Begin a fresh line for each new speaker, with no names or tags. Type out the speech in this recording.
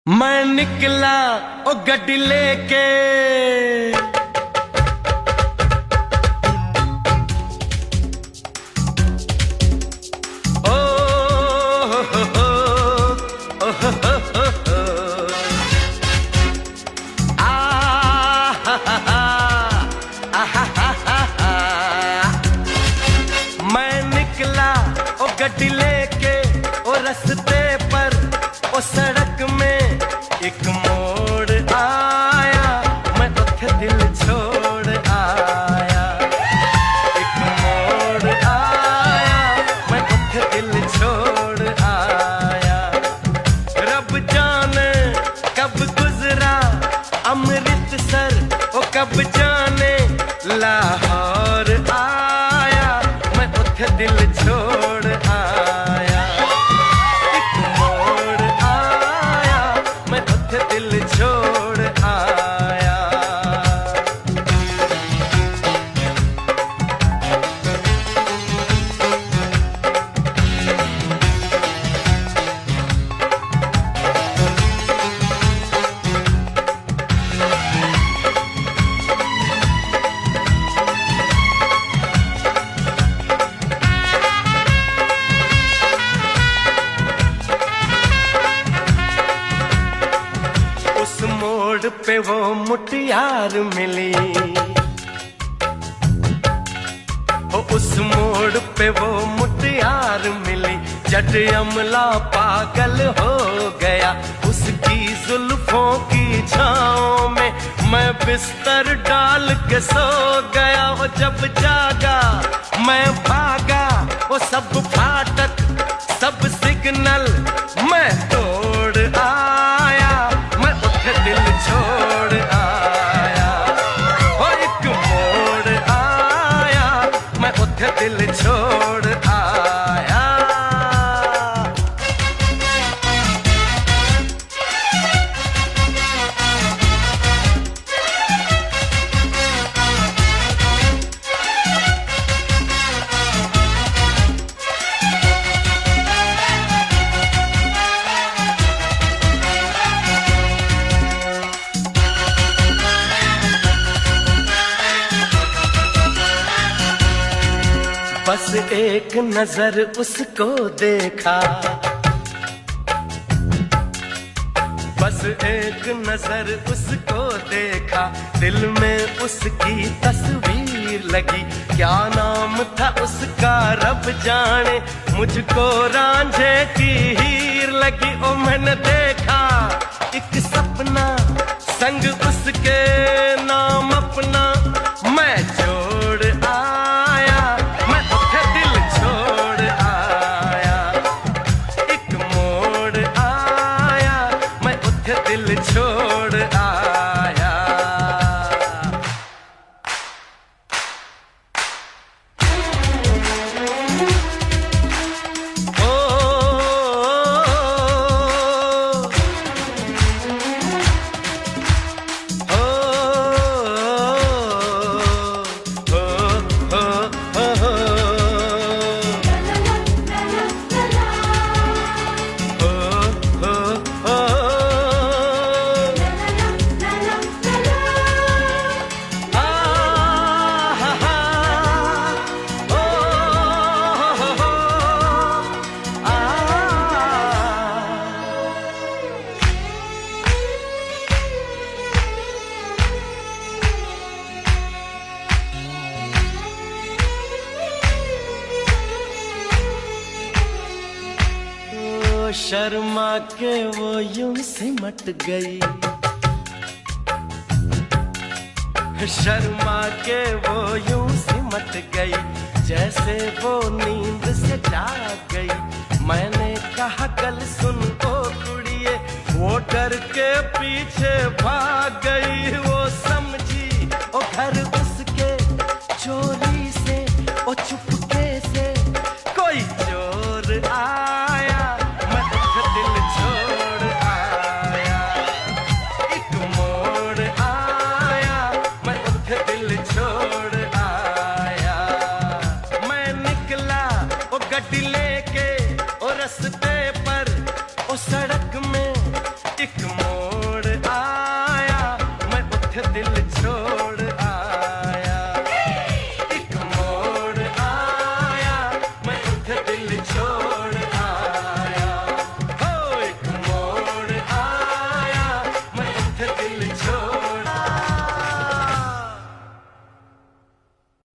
मैं निकला ओ गड्डी लेके ओ हो हो ओ हो हो आ हा हा आ हा हा मैं निकला ओ गड्डी लेके ओ रस्ते पर ओ सड़क में एक मोड़ आया, मैं उठे दिल छोड़ आया। एक मोड़ आया, मैं उठे दिल छोड़ आया। रब जाने कब गुजरा अमृतसर, ओ कब जाने लाहौर आया, मैं उठे दिल छोड़ आया। दिल छोड़ आया। मोड़ पे वो मुटियार मिली, उस मोड़ पे वो मुटियार मिली। जट अमला पागल हो गया उसकी जुल्फों की छाँव में, मैं बिस्तर डाल के सो गया। वो जब जागा मैं भागा, वो सब फाटक सब सिग्नल मैं तोड़ आया, मैं उठे दिल छोड़ आया। वो एक मोड़ आया, मैं उठे दिल छोड़ आया। बस एक नजर उसको देखा, बस एक नजर उसको देखा। दिल में उसकी तस्वीर लगी, क्या नाम था उसका रब जाने। मुझको रांझे की हीर लगी। ओ मैंने देखा एक सपना संग उसके नाम अपना मैं जोड़ आया, मैं उठे दिल छोड़ आया। एक मोड़ आया, मैं उठे दिल छोड़ आया। शर्मा के वो यूं सिमट गई, शर्मा के वो यूं सिमट गई, जैसे वो नींद से जाग गई। मैंने कहा कल सुन ओ कुड़िए, वो डर के पीछे भाग गई। वो समझी ओ घर उसके चोरी से, ओ चुपके से कोई चोर आया, मैं उठे दिल छोड़ आया। एक मोड़ आया, मैं उठे दिल छोड़ आया। मैं निकला ओ गड्डी लेके ओ रस्ते पर ओ सड़क में एक दिल